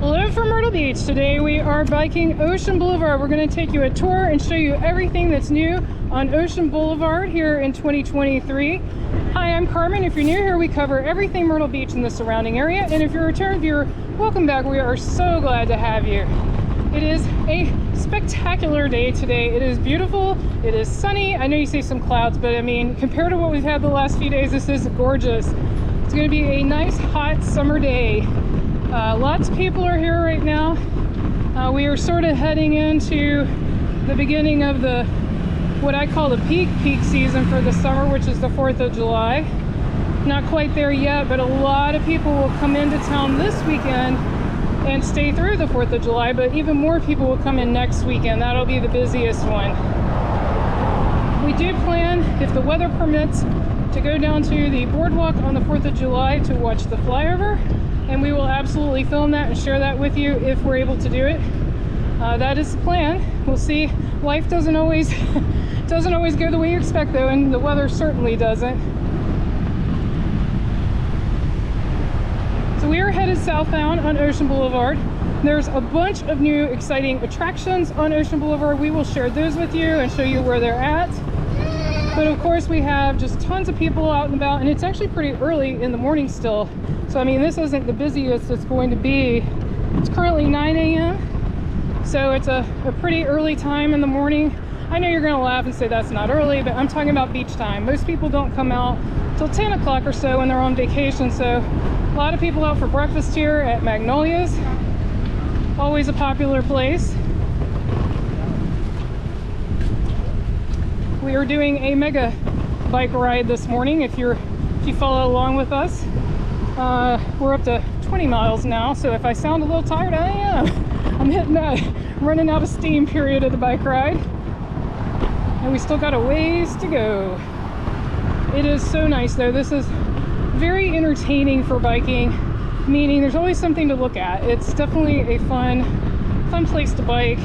Hello from Myrtle Beach. Today we are biking Ocean Boulevard. We're going to take you a tour and show you everything that's new on Ocean Boulevard here in 2023. Hi, I'm Carmen. If you're new here, we cover everything Myrtle Beach and the surrounding area. And if you're a return viewer, welcome back. We are so glad to have you. It is a spectacular day today. It is beautiful. It is sunny. I know you see some clouds, but I mean, compared to what we've had the last few days, this is gorgeous. It's going to be a nice hot summer day. Lots of people are here right now. We are sort of heading into the beginning of what I call the peak season for the summer, which is the 4th of July. Not quite there yet, but a lot of people will come into town this weekend and stay through the 4th of July, but even more people will come in next weekend. That'll be the busiest one. We do plan, if the weather permits, to go down to the Boardwalk on the 4th of July to watch the flyover. And we will absolutely film that and share that with you if we're able to do it. That is the plan. We'll see. Life doesn't always go the way you expect though, and the weather certainly doesn't. So we are headed southbound on Ocean Boulevard. There's a bunch of new exciting attractions on Ocean Boulevard. We will share those with you and show you where they're at. But of course we have just tons of people out and about, and it's actually pretty early in the morning still. So I mean, this isn't the busiest it's going to be. It's currently 9 a.m. So it's a pretty early time in the morning. I know you're gonna laugh and say that's not early, but I'm talking about beach time. Most people don't come out till 10 o'clock or so when they're on vacation. So a lot of people out for breakfast here at Magnolia's. Always a popular place. We are doing a mega bike ride this morning. If you follow along with us, we're up to 20 miles now. So if I sound a little tired, I am. I'm hitting that running out of steam period of the bike ride, and we still got a ways to go. It is so nice though. This is very entertaining for biking, meaning there's always something to look at. It's definitely a fun place to bike.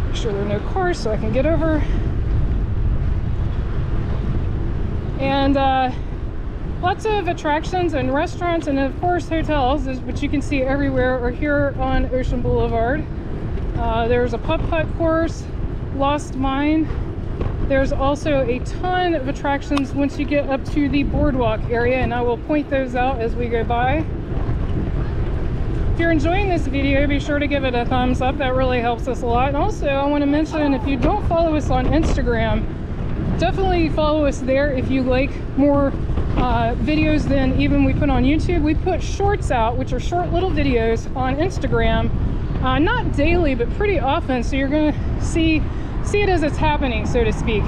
Make sure there are no cars so I can get over. And lots of attractions and restaurants, and of course hotels, which you can see everywhere, are here on Ocean Boulevard. There's a putt-putt course, Lost Mine. There's also a ton of attractions once you get up to the Boardwalk area, and I will point those out as we go by. If you're enjoying this video, be sure to give it a thumbs up. That really helps us a lot. And also, I want to mention, if you don't follow us on Instagram, definitely follow us there if you like more videos than even we put on YouTube. We put shorts out, which are short little videos on Instagram, not daily, but pretty often. So you're going to see it as it's happening, so to speak.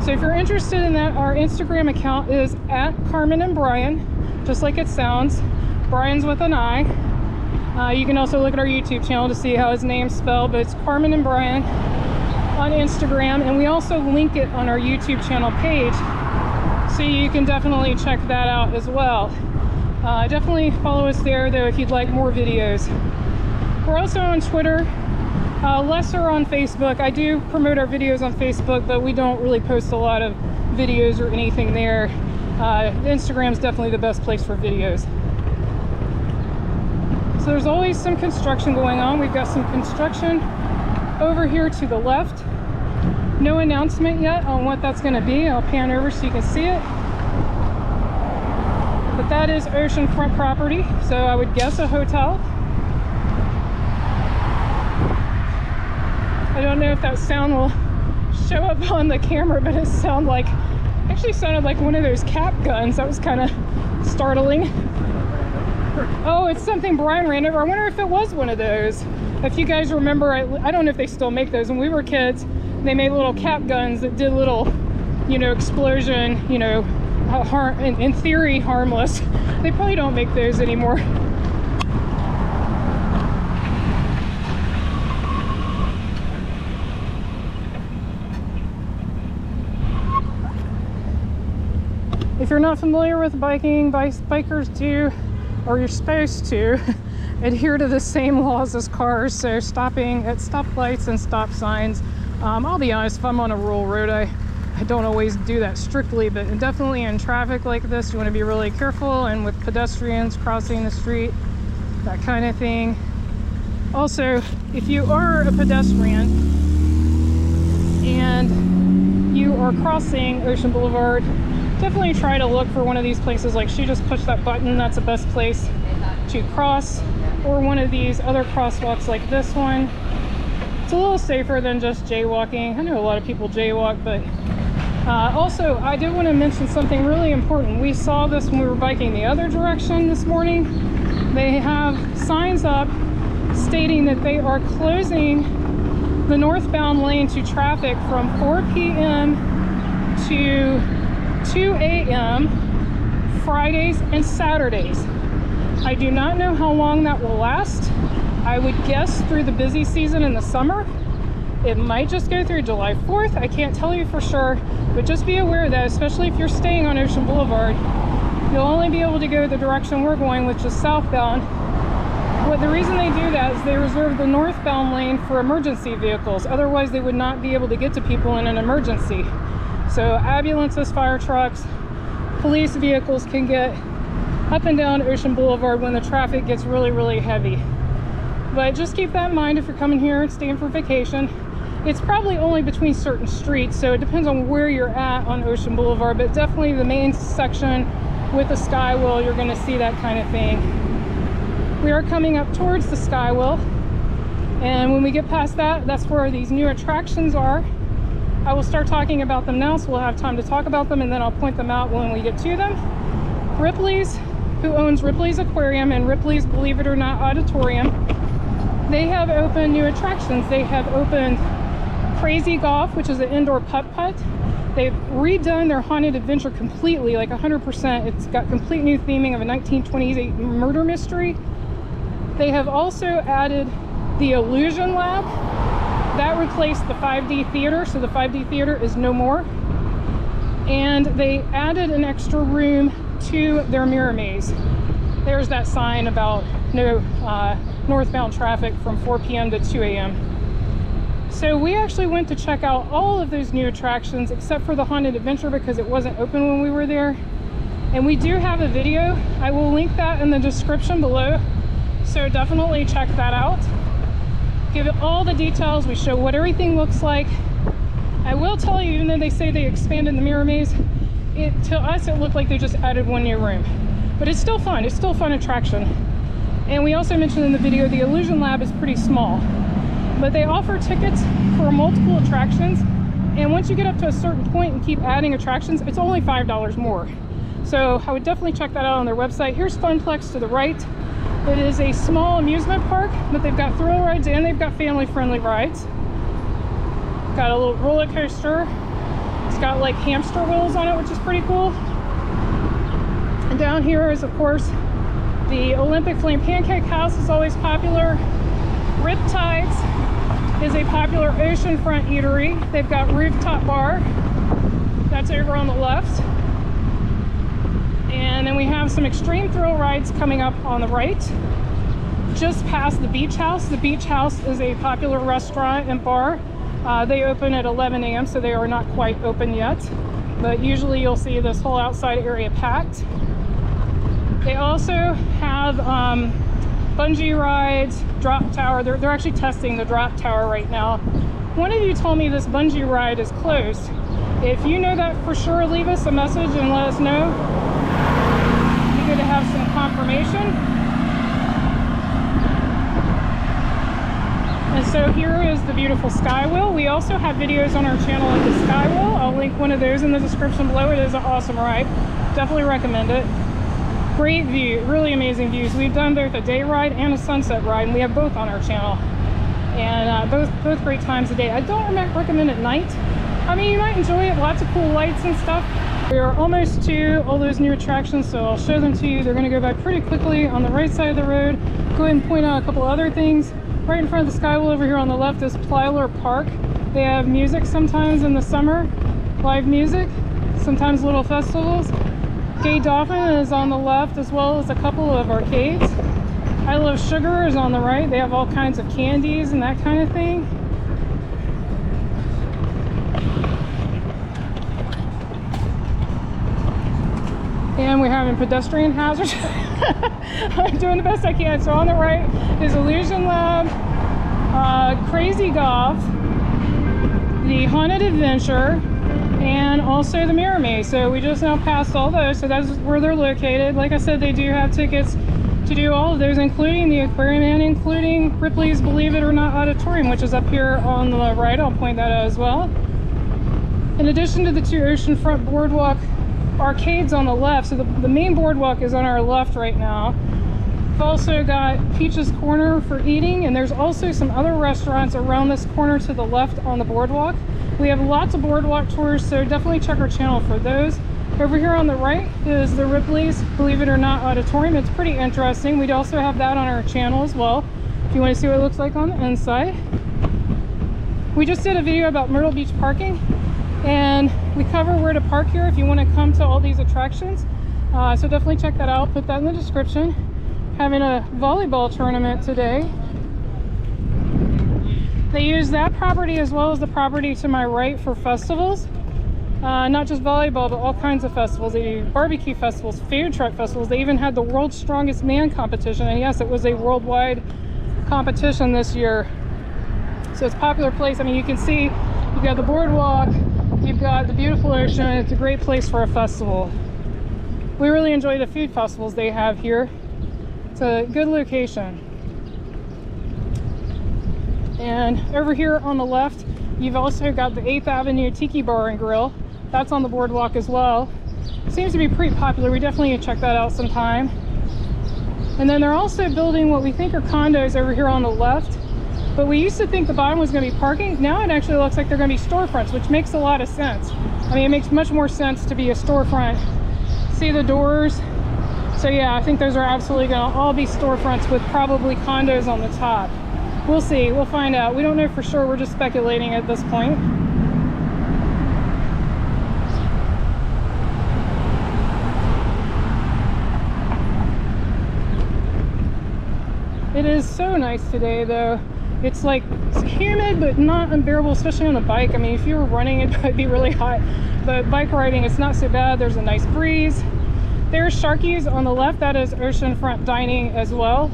So if you're interested in that, our Instagram account is at Carmen and Brian, just like it sounds. Brian's with an I. You can also look at our YouTube channel to see how his name's spelled, but it's Carmen and Brian on Instagram, and we also link it on our YouTube channel page, so you can definitely check that out as well. Definitely follow us there though if you'd like more videos. We're also on Twitter, lesser on Facebook. I do promote our videos on Facebook, but we don't really post a lot of videos or anything there. Instagram's definitely the best place for videos. So there's always some construction going on. We've got some construction over here to the left. No announcement yet on what that's going to be. I'll pan over so you can see it. But that is oceanfront property, so I would guess a hotel. I don't know if that sound will show up on the camera, but it actually sounded like one of those cap guns. That was kind of startling. Oh, it's something Brian ran over. I wonder if it was one of those. If you guys remember, I don't know if they still make those. When we were kids, they made little cap guns that did little, explosion, in theory harmless. They probably don't make those anymore. If you're not familiar with biking, bikers do, or you're supposed to, adhere to the same laws as cars. So stopping at stoplights and stop signs. I'll be honest, if I'm on a rural road, I don't always do that strictly, but definitely in traffic like this, you want to be really careful. And with pedestrians crossing the street, that kind of thing. Also, if you are a pedestrian and you are crossing Ocean Boulevard, definitely try to look for one of these places. Like she just pushed that button, that's the best place to cross, or one of these other crosswalks like this one. It's a little safer than just jaywalking. I know a lot of people jaywalk, but also I did want to mention something really important. We saw this when we were biking the other direction this morning. They have signs up stating that they are closing the northbound lane to traffic from 4 p.m. to 2 a.m. Fridays and Saturdays. I do not know how long that will last. I would guess through the busy season in the summer. It might just go through July 4th. I can't tell you for sure, but just be aware that, especially if you're staying on Ocean Boulevard, you'll only be able to go the direction we're going, which is southbound. The reason they do that is they reserve the northbound lane for emergency vehicles. Otherwise, they would not be able to get to people in an emergency. So ambulances, fire trucks, police vehicles can get up and down Ocean Boulevard when the traffic gets really, really heavy. But just keep that in mind if you're coming here and staying for vacation. It's probably only between certain streets, so it depends on where you're at on Ocean Boulevard, but definitely the main section with the Skywheel, you're gonna see that kind of thing. We are coming up towards the Skywheel, and when we get past that, that's where these new attractions are. I will start talking about them now, so we'll have time to talk about them, and then I'll point them out when we get to them. Ripley's, who owns Ripley's Aquarium and Ripley's Believe It or Not Auditorium, they have opened new attractions. They have opened Crazy Golf, which is an indoor putt-putt. They've redone their Haunted Adventure completely, like 100%. It's got complete new theming of a 1928 murder mystery. They have also added the Illusion Lab. That replaced the 5D theater, so the 5D theater is no more. And they added an extra room to their mirror maze. There's that sign about no northbound traffic from 4 p.m. to 2 a.m. So we actually went to check out all of those new attractions except for the Haunted Adventure because it wasn't open when we were there. And we do have a video. I will link that in the description below. So definitely check that out. Give it all the details. We show what everything looks like. I will tell you, even though they say they expanded the mirror maze, to us it looked like they just added one new room. But it's still fun. It's still a fun attraction. And we also mentioned in the video the Illusion Lab is pretty small. But they offer tickets for multiple attractions. And once you get up to a certain point and keep adding attractions, it's only $5 more. So I would definitely check that out on their website. Here's Funplex to the right. It is a small amusement park, but they've got thrill rides and they've got family-friendly rides. Got a little roller coaster. It's got like hamster wheels on it, which is pretty cool. And down here is, of course, the Olympic Flame Pancake House is always popular. Riptides is a popular oceanfront eatery. They've got Rooftop Bar. That's over on the left. And then we have some extreme thrill rides coming up on the right. Just past the Beach House. The Beach House is a popular restaurant and bar. They open at 11 a.m. so they are not quite open yet. But usually you'll see this whole outside area packed. They also have bungee rides, drop tower. They're actually testing the drop tower right now. One of you told me this bungee ride is closed. If you know that for sure, leave us a message and let us know. It'd be good to have some confirmation. And so here is the beautiful Skywheel. We also have videos on our channel of the Skywheel. I'll link one of those in the description below. It is an awesome ride. Definitely recommend it. Great view, really amazing views. We've done both a day ride and a sunset ride, and we have both on our channel. And both great times of day. I don't recommend at night. I mean, you might enjoy it, lots of cool lights and stuff. We are almost to all those new attractions, so I'll show them to you. They're gonna go by pretty quickly on the right side of the road. Go ahead and point out a couple other things. Right in front of the Skywheel over here on the left is Plyler Park. They have music sometimes in the summer, live music, sometimes little festivals. Gay Dolphin is on the left, as well as a couple of arcades. I Love Sugar is on the right. They have all kinds of candies and that kind of thing. And we're having pedestrian hazards. I'm doing the best I can. So on the right is Illusion Lab, Crazy Golf, the Haunted Adventure, and also the Mirror Maze. So we just now passed all those, so that's where they're located. Like I said, they do have tickets to do all of those, including the aquarium and including Ripley's Believe It or Not Auditorium, which is up here on the right. I'll point that out as well. In addition to the two oceanfront boardwalk arcades on the left, so the main boardwalk is on our left right now. We've also got Peach's Corner for eating, and there's also some other restaurants around this corner to the left on the boardwalk. We have lots of boardwalk tours, so definitely check our channel for those. Over here on the right is the Ripley's Believe It or Not Auditorium. It's pretty interesting. We'd also have that on our channel as well, if you want to see what it looks like on the inside. We just did a video about Myrtle Beach parking, and we cover where to park here if you want to come to all these attractions. So definitely check that out. Put that in the description. Having a volleyball tournament today. They use that property as well as the property to my right for festivals. Not just volleyball, but all kinds of festivals. They do barbecue festivals, food truck festivals. They even had the World's Strongest Man competition. And yes, it was a worldwide competition this year. So it's a popular place. I mean, you can see you've got the boardwalk, you've got the beautiful ocean. It's a great place for a festival. We really enjoy the food festivals they have here. It's a good location. And over here on the left, you've also got the 8th Avenue Tiki Bar and Grill. That's on the boardwalk as well. Seems to be pretty popular. We definitely need to check that out sometime. And then they're also building what we think are condos over here on the left. But we used to think the bottom was going to be parking. Now it actually looks like they're going to be storefronts, which makes a lot of sense. I mean, it makes much more sense to be a storefront. See the doors? So yeah, I think those are absolutely going to all be storefronts with probably condos on the top. We'll see. We'll find out. We don't know for sure. We're just speculating at this point. It is so nice today, though. It's like it's humid, but not unbearable, especially on a bike. I mean, if you were running, it'd probably be really hot. But bike riding, it's not so bad. There's a nice breeze. There's Sharky's on the left. That is oceanfront dining as well.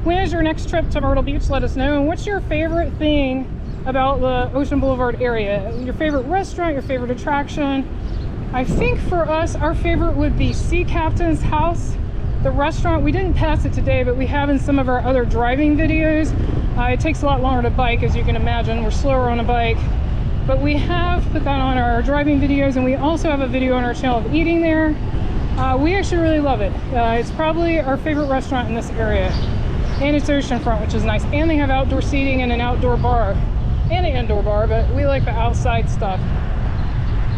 When is your next trip to Myrtle Beach? Let us know. And what's your favorite thing about the Ocean Boulevard area? Your favorite restaurant, your favorite attraction? I think for us, our favorite would be Sea Captain's House. The restaurant, we didn't pass it today, but we have in some of our other driving videos. It takes a lot longer to bike, as you can imagine. We're slower on a bike. But we have put that on our driving videos, and we also have a video on our channel of eating there. We actually really love it. It's probably our favorite restaurant in this area. And it's oceanfront, which is nice. And they have outdoor seating and an outdoor bar. And an indoor bar, but we like the outside stuff.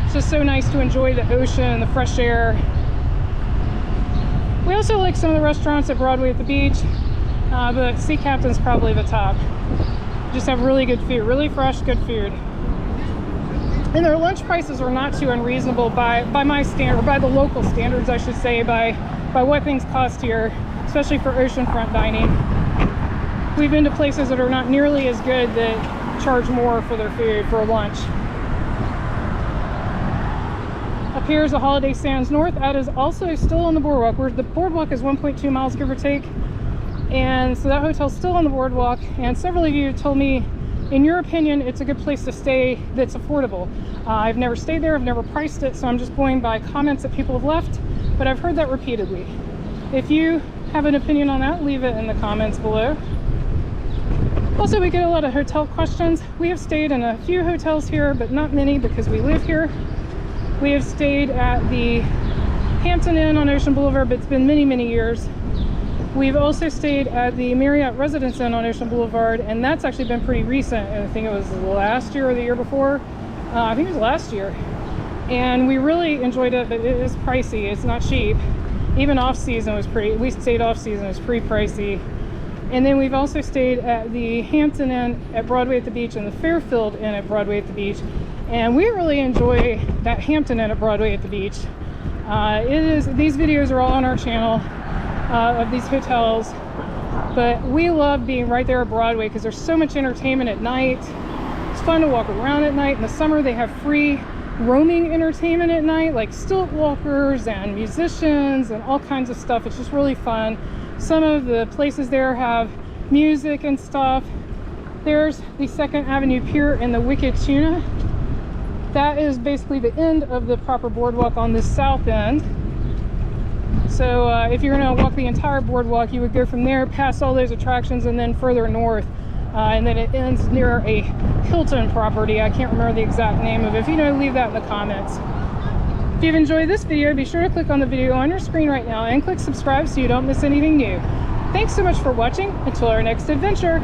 It's just so nice to enjoy the ocean, the fresh air. We also like some of the restaurants at Broadway at the beach, but Sea Captain's probably the top. Just have really good food, really fresh, good food. And their lunch prices are not too unreasonable by my standard, or by the local standards, I should say, by what things cost here, especially for oceanfront dining. We've been to places that are not nearly as good that charge more for their food for lunch. Up here is the Holiday Sands North. That is also still on the boardwalk. The boardwalk is 1.2 miles, give or take. And so that hotel's still on the boardwalk. And several of you told me, in your opinion, it's a good place to stay that's affordable. I've never stayed there, I've never priced it, so I'm just going by comments that people have left, but I've heard that repeatedly. If you have an opinion on that, leave it in the comments below. Also, we get a lot of hotel questions. We have stayed in a few hotels here, but not many because we live here. We have stayed at the Hampton Inn on Ocean Boulevard, but it's been many, many years. We've also stayed at the Marriott Residence Inn on Ocean Boulevard, and that's actually been pretty recent. I think it was last year or the year before. I think it was last year. And we really enjoyed it, but it is pricey. It's not cheap. Even off-season was we stayed off-season, it was pretty pricey. And then we've also stayed at the Hampton Inn at Broadway at the Beach and the Fairfield Inn at Broadway at the Beach. And we really enjoy that Hampton Inn at Broadway at the Beach. These videos are all on our channel. Of these hotels, but we love being right there at Broadway because there's so much entertainment at night. It's fun to walk around at night. In the summer they have free roaming entertainment at night, like stilt walkers and musicians and all kinds of stuff. It's just really fun. Some of the places there have music and stuff. There's the 2nd Avenue Pier and the Wicked Tuna. That is basically the end of the proper boardwalk on this south end. So if you're going to walk the entire boardwalk, you would go from there past all those attractions and then further north. And then it ends near a Hilton property. I can't remember the exact name of it. If you know, leave that in the comments. If you've enjoyed this video, be sure to click on the video on your screen right now and click subscribe so you don't miss anything new. Thanks so much for watching. Until our next adventure.